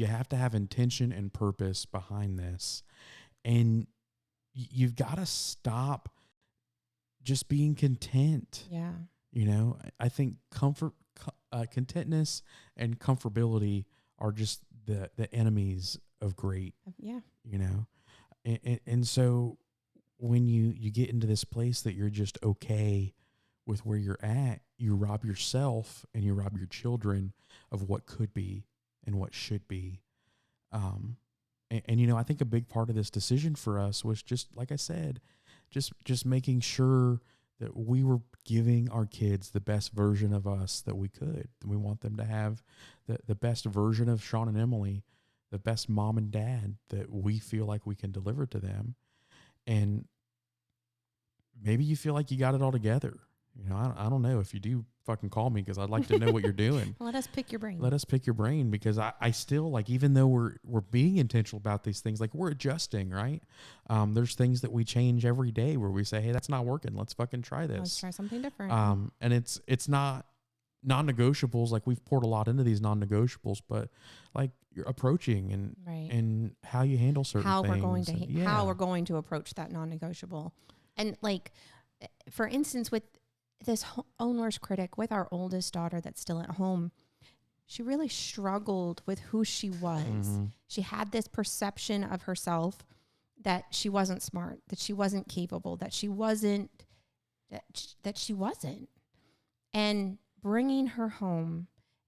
have to have intention and purpose behind this. And you've got to stop just being content. Yeah. You know, I think contentness and comfortability are just the enemies of great. Yeah. You know, and so when you get into this place that you're just okay with where you're at, you rob yourself and you rob your children of what could be and what should be. And you know, I think a big part of this decision for us was just, like I said, just making sure that we were giving our kids the best version of us that we could. And we want them to have the best version of Sean and Emily, the best mom and dad that we feel like we can deliver to them. And maybe you feel like you got it all together. You know, I don't know. If you do, fucking call me, because I'd like to know what you're doing. Let us pick your brain. Let us pick your brain, because I still, like, even though we're being intentional about these things, like, we're adjusting, right? There's things that we change every day where we say, hey, that's not working. Let's fucking try this. Let's try something different. And it's not non-negotiables. Like, we've poured a lot into these non-negotiables, but like you're approaching and how you handle certain how things. How we're going to approach that non-negotiable. And like, for instance, with this own worst critic, with our oldest daughter that's still at home, she really struggled with who she was. Mm-hmm. She had this perception of herself that she wasn't smart, that she wasn't capable, that she wasn't. And bringing her home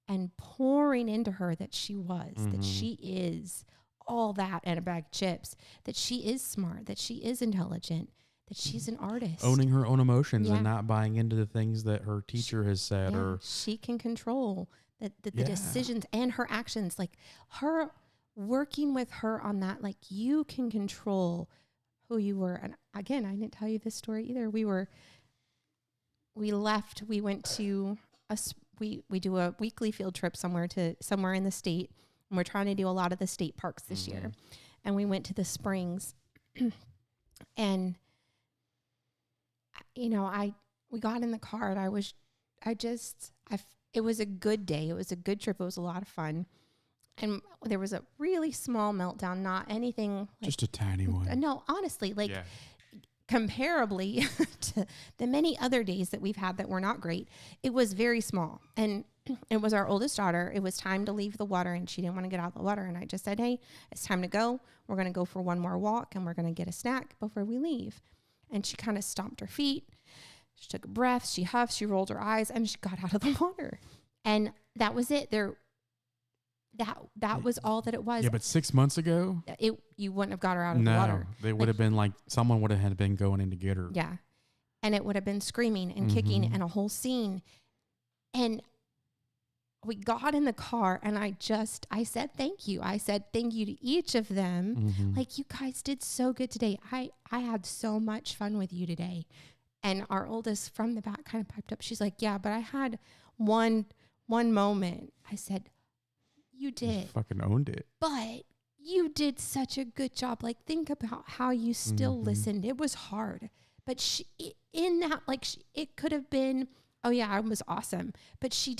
and pouring into her that she was, that she is all that and a bag of chips, that she is smart, that she is intelligent, that she's an artist. Owning her own emotions and not buying into the things that her teacher has said. Or she can control the decisions and her actions. Like, her working with her on that, like, you can control who you were. And again, I didn't tell you this story either. We went to we do a weekly field trip somewhere in the state, and we're trying to do a lot of the state parks this year. And we went to the Springs, and you know, we got in the car, and it was a good day. It was a good trip. It was a lot of fun. And there was a really small meltdown, not anything. Just a tiny one. No, honestly, comparably to the many other days that we've had that were not great, it was very small. And it was our oldest daughter. It was time to leave the water, and she didn't want to get out of the water. And I just said, hey, it's time to go. We're going to go for one more walk, and we're going to get a snack before we leave. And she kind of stomped her feet. She took a breath. She huffed. She rolled her eyes, and she got out of the water. And that was it. That was all that it was. Yeah, but 6 months ago, you wouldn't have got her out of the water. They would have been like, someone would have been going in to get her. Yeah. And it would have been screaming and kicking and a whole scene. And we got in the car, and I said, thank you. I said, thank you to each of them. Like, you guys did so good today. I had so much fun with you today. And our oldest from the back kind of piped up. She's like, yeah, but I had one one moment, I said, you did. Fucking owned it. But you did such a good job. Like, think about how you still listened. It was hard. But it could have been, oh yeah, I was awesome. But she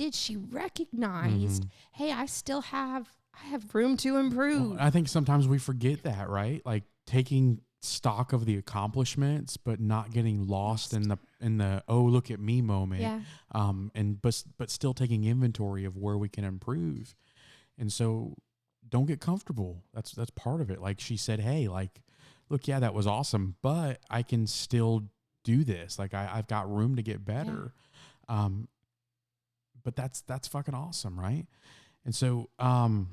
recognized, hey, I have room to improve. Well, I think sometimes we forget that, right? Like taking stock of the accomplishments, but not getting lost in the oh, look at me moment. Yeah. But still taking inventory of where we can improve. And so don't get comfortable. That's part of it. Like she said, hey, like, look, yeah, that was awesome, but I can still do this. Like I've got room to get better. Yeah. But that's fucking awesome. Right. And so, and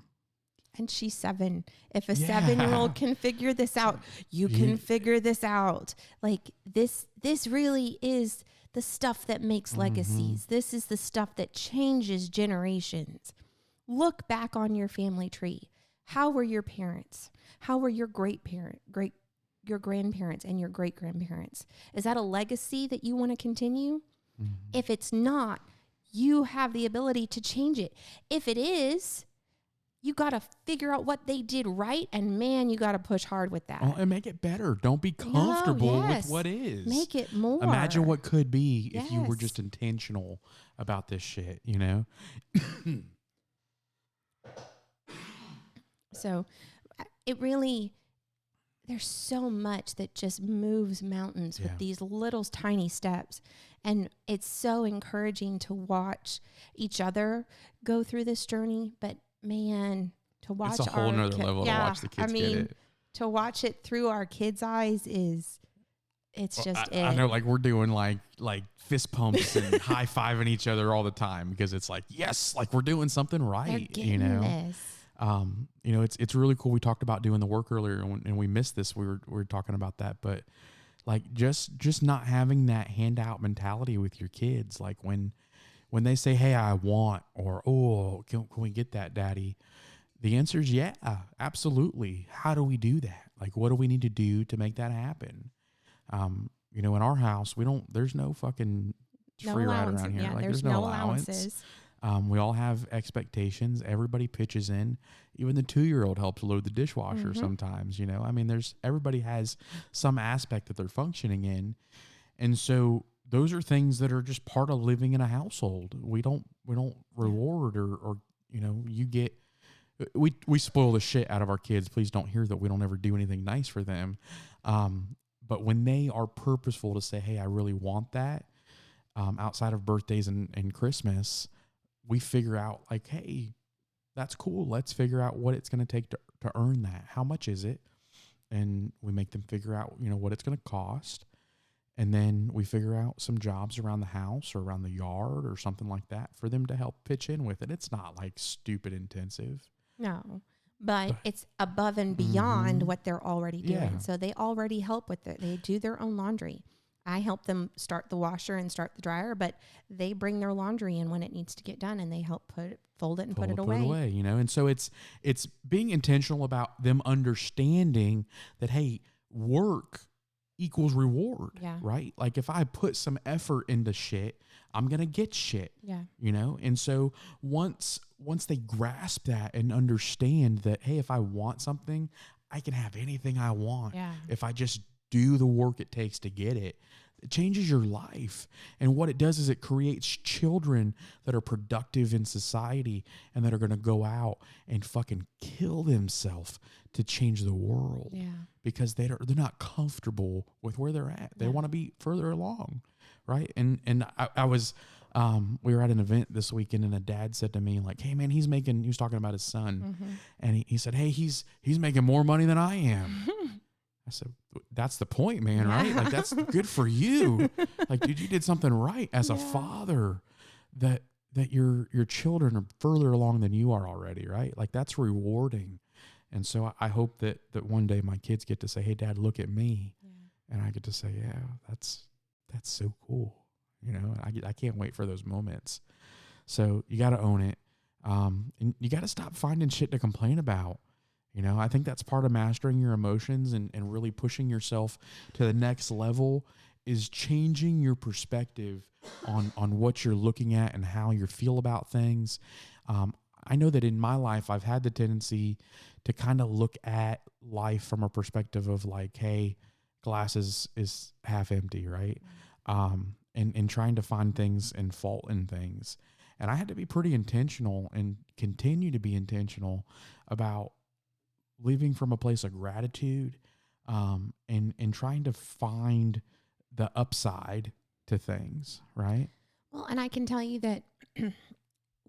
she's 7. If a 7-year-old can figure this out, you can figure this out. Like this really is the stuff that makes legacies. This is the stuff that changes generations. Look back on your family tree. How were your parents? How were your your grandparents and your great-grandparents? Is that a legacy that you want to continue? If it's not, you have the ability to change it. If it is, you got to figure out what they did right, and man, you got to push hard with that. And make it better. Don't be comfortable with what is. Make it more. Imagine what could be if you were just intentional about this shit, you know? So it really, there's so much that just moves mountains with these little tiny steps. And it's so encouraging to watch each other go through this journey. But man, to watch it's a whole nother level to watch the kids get it. To watch it through our kids' eyes I know, like we're doing like fist pumps and high fiving each other all the time because it's like, yes, like we're doing something right, you know. This. You know, it's really cool. We talked about doing the work earlier and we missed this. We were talking about that, but like just not having that handout mentality with your kids. Like when they say, hey, I want, or, oh, can we get that, Daddy? The answer is yeah, absolutely. How do we do that? Like, what do we need to do to make that happen? You know, in our house, there's no fucking free ride around here. Yeah, like there's no allowances. We all have expectations. Everybody pitches in. Even the 2-year-old helps load the dishwasher sometimes, you know. I mean, everybody has some aspect that they're functioning in. And so those are things that are just part of living in a household. We don't reward or you know, we spoil the shit out of our kids. Please don't hear that we don't ever do anything nice for them. But when they are purposeful to say, hey, I really want that, outside of birthdays and Christmas, we figure out like, hey, that's cool. Let's figure out what it's going to take to earn that. How much is it? And we make them figure out, you know, what it's going to cost. And then we figure out some jobs around the house or around the yard or something like that for them to help pitch in with it. It's not like stupid intensive. No, but it's above and beyond what they're already doing. Yeah. So they already help with it. They do their own laundry. I help them start the washer and start the dryer, but they bring their laundry in when it needs to get done, and they help fold it and put it away. You know, and so it's being intentional about them understanding that, hey, work equals reward, right? Like if I put some effort into shit, I'm going to get shit, you know? And so once they grasp that and understand that, hey, if I want something, I can have anything I want. Yeah. If I just do the work it takes to get it, it changes your life. And what it does is it creates children that are productive in society and that are going to go out and fucking kill themselves to change the world. Yeah. Because they're not comfortable with where they're at. They want to be further along, right? And I was we were at an event this weekend, and a dad said to me, like, hey man, he was talking about his son, and he said, hey, he's making more money than I am. I said, that's the point, man, right? Like, that's good for you. Like, dude, you did something right as a father, that your children are further along than you are already, right? Like, that's rewarding. And so I hope that one day my kids get to say, hey, Dad, look at me. Yeah. And I get to say, yeah, that's so cool. You know, I can't wait for those moments. So you got to own it. And you got to stop finding shit to complain about. You know, I think that's part of mastering your emotions and really pushing yourself to the next level is changing your perspective on what you're looking at and how you feel about things. I know that in my life, I've had the tendency to kind of look at life from a perspective of like, hey, glass is half empty, right? And trying to find things and fault in things. And I had to be pretty intentional and continue to be intentional about living from a place of gratitude, and trying to find the upside to things, right? Well, and I can tell you that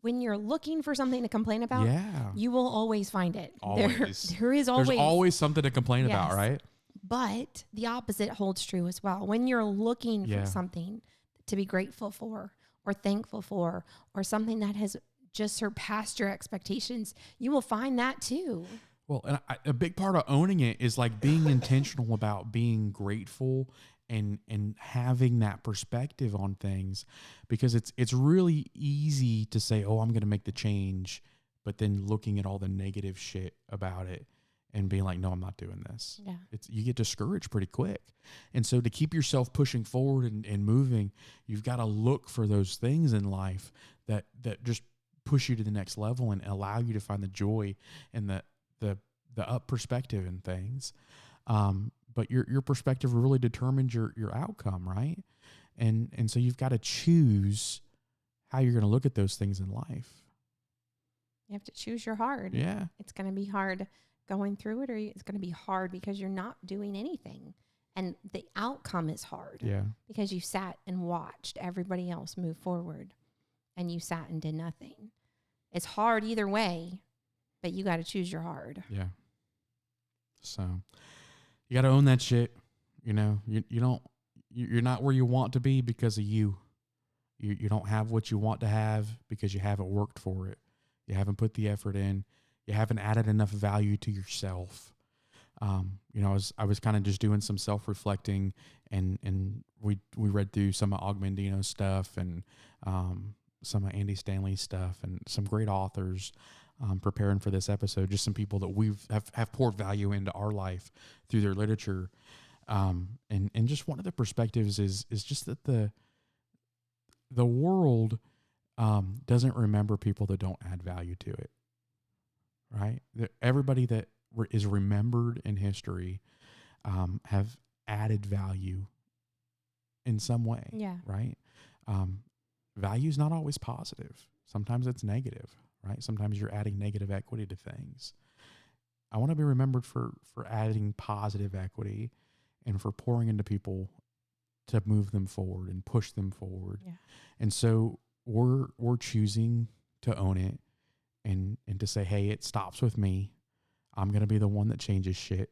when you're looking for something to complain about, Yeah. you will always find it. Always. There is always. There's always something to complain about, Yes. right? But the opposite holds true as well. When you're looking Yeah. for something to be grateful for or thankful for, or something that has just surpassed your expectations, you will find that too. Well, and a big part of owning it is like being intentional about being grateful and having that perspective on things, because it's really easy to say, oh, I'm going to make the change, but then looking at all the negative shit about it and being like, no, I'm not doing this. Yeah. You get discouraged pretty quick. And so to keep yourself pushing forward and moving, you've got to look for those things in life that just push you to the next level and allow you to find the joy and the up perspective in things. But your perspective really determines your outcome, right? And so you've got to choose how you're going to look at those things in life. You have to choose your hard. Yeah. It's going to be hard going through it, or it's going to be hard because you're not doing anything. And the outcome is hard. Yeah. Because you sat and watched everybody else move forward and you sat and did nothing. It's hard either way, but you got to choose your hard. Yeah. So you got to own that shit. You know, you're not where you want to be because of you. You don't have what you want to have because you haven't worked for it. You haven't put the effort in. You haven't added enough value to yourself. I was kind of just doing some self-reflecting, and we read through some of Augmendino's stuff and some of Andy Stanley's stuff and some great authors. Preparing for this episode, just some people that have poured value into our life through their literature. And just one of the perspectives is just that the world doesn't remember people that don't add value to it, right? Everybody that is remembered in history have added value in some way, Yeah. right? Value is not always positive. Sometimes it's negative. Right? Sometimes you're adding negative equity to things. I want to be remembered for adding positive equity and for pouring into people to move them forward and push them forward. Yeah. And so we're choosing to own it and to say, hey, it stops with me. I'm going to be the one that changes shit.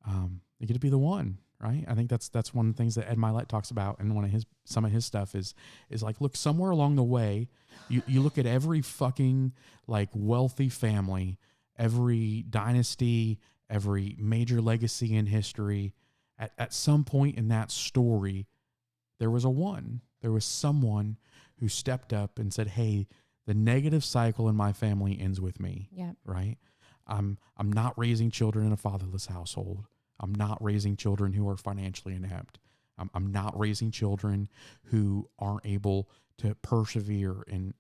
You get to be the one, right? I think that's one of the things that Ed Milet talks about, and some of his stuff is like, look, somewhere along the way, you look at every fucking like wealthy family, every dynasty, every major legacy in history. At some point in that story, there was someone who stepped up and said, hey, the negative cycle in my family ends with me. Yeah. Right? I'm not raising children in a fatherless household. I'm not raising children who are financially inept. I'm not raising children who aren't able to persevere and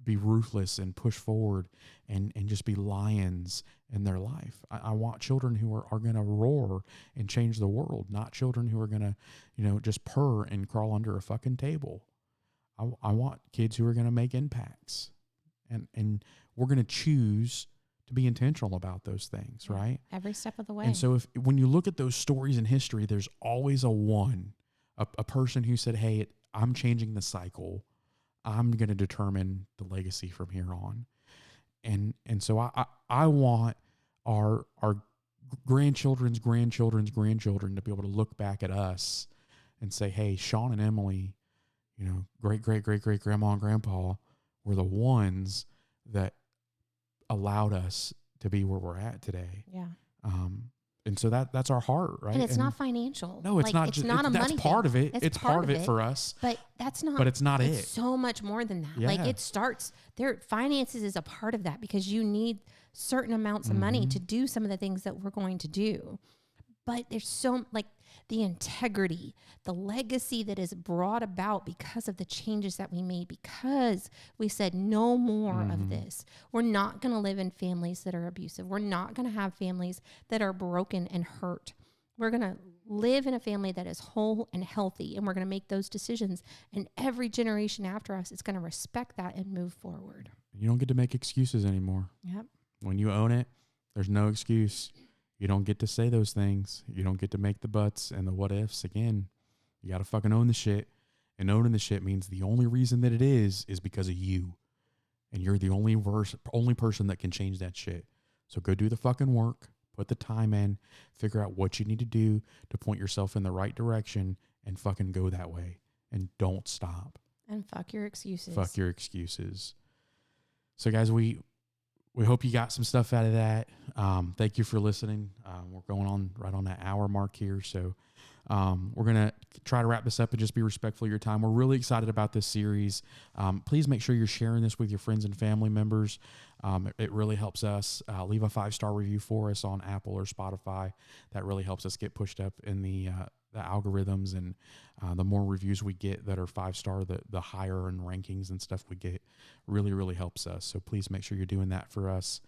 be ruthless and push forward and just be lions in their life. I want children who are going to roar and change the world, not children who are going to, just purr and crawl under a fucking table. I want kids who are going to make impacts, and we're going to choose to be intentional about those things, right? Every step of the way. And so when you look at those stories in history, there's always a person who said, hey, I'm changing the cycle. I'm going to determine the legacy from here on. And so I want our grandchildren's grandchildren's grandchildren to be able to look back at us and say, hey, Sean and Emily, great, great, great, great grandma and grandpa were the ones that allowed us to be where we're at today. Yeah. And so that's our heart, right? And it's not financial. No, it's not. It's not a money that's part thing. of it. It's part of it for us. But that's not. But it's not it. It's so much more than that. Yeah. Like it starts there. Finances is a part of that because you need certain amounts of money to do some of the things that we're going to do. But there's so like the integrity, the legacy that is brought about because of the changes that we made, because we said no more of this. We're not going to live in families that are abusive. We're not going to have families that are broken and hurt. We're going to live in a family that is whole and healthy, and we're going to make those decisions. And every generation after us is going to respect that and move forward. You don't get to make excuses anymore. Yep. When you own it, there's no excuse. You don't get to say those things. You don't get to make the buts and the what ifs again. You got to fucking own the shit. And owning the shit means the only reason that it is because of you. And you're the only person that can change that shit. So go do the fucking work. Put the time in. Figure out what you need to do to point yourself in the right direction and fucking go that way. And don't stop. And fuck your excuses. Fuck your excuses. So guys, we hope you got some stuff out of that. Thank you for listening. We're going on right on that hour mark here. So we're going to try to wrap this up and just be respectful of your time. We're really excited about this series. Please make sure you're sharing this with your friends and family members. It really helps us. Leave a 5-star review for us on Apple or Spotify. That really helps us get pushed up in the algorithms, and the more reviews we get that are 5-star, the higher in rankings and stuff we get. Really helps us. So please make sure you're doing that for us.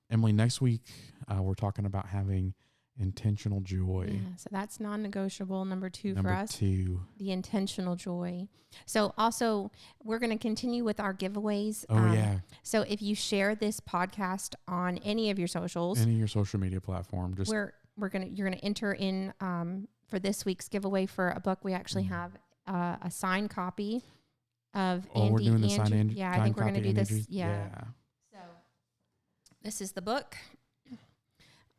Emily, next week we're talking about having intentional joy. Yeah, so that's non-negotiable. Number 2 Number for us. 2. The intentional joy. So also we're going to continue with our giveaways. Oh yeah. So if you share this podcast on any of your socials, any of your social media platform, just you're gonna enter in for this week's giveaway for a book. We actually have a signed copy of Andy. We're doing the Andrew. signed Yeah, I think we're gonna do this. Andrew. Yeah. So this is the book,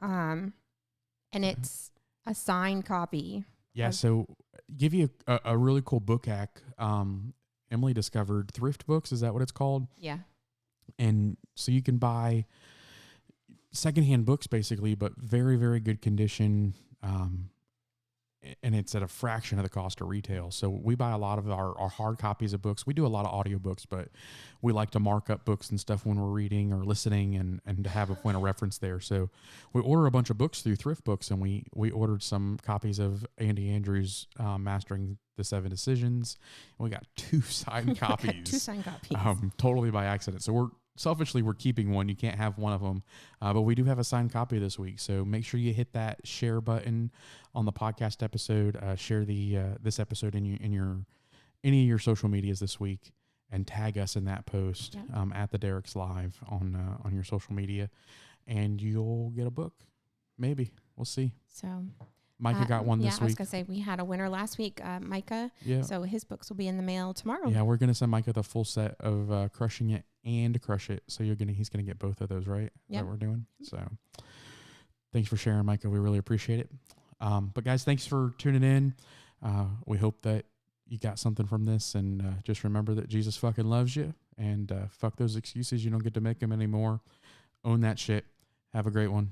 and it's a signed copy. Yeah. So give you a really cool book hack. Emily discovered thrift books. Is that what it's called? Yeah. And so you can buy secondhand books basically, but very good condition. And it's at a fraction of the cost of retail. So we buy a lot of our hard copies of books. We do a lot of audiobooks, but we like to mark up books and stuff when we're reading or listening and to have a point of reference there. So we order a bunch of books through Thrift Books, and we ordered some copies of Andy Andrews' Mastering the 7 Decisions. And we got 2 signed copies. 2 signed copies. Totally by accident. So we're keeping one. You can't have one of them. But we do have a signed copy this week. So make sure you hit that share button on the podcast episode. Share this episode in any of your social medias this week, and tag us in that post at the Derek's Live on your social media, and you'll get a book. Maybe. We'll see. So Micah got one this week. Yeah, I was going to say, we had a winner last week, Micah. Yeah. So his books will be in the mail tomorrow. Yeah, we're going to send Micah the full set of Crushing It and Crush It. So he's going to get both of those, right? Yeah. That we're doing. So thanks for sharing, Micah. We really appreciate it. But guys, thanks for tuning in. We hope that you got something from this, and just remember that Jesus fucking loves you, and fuck those excuses. You don't get to make them anymore. Own that shit. Have a great one.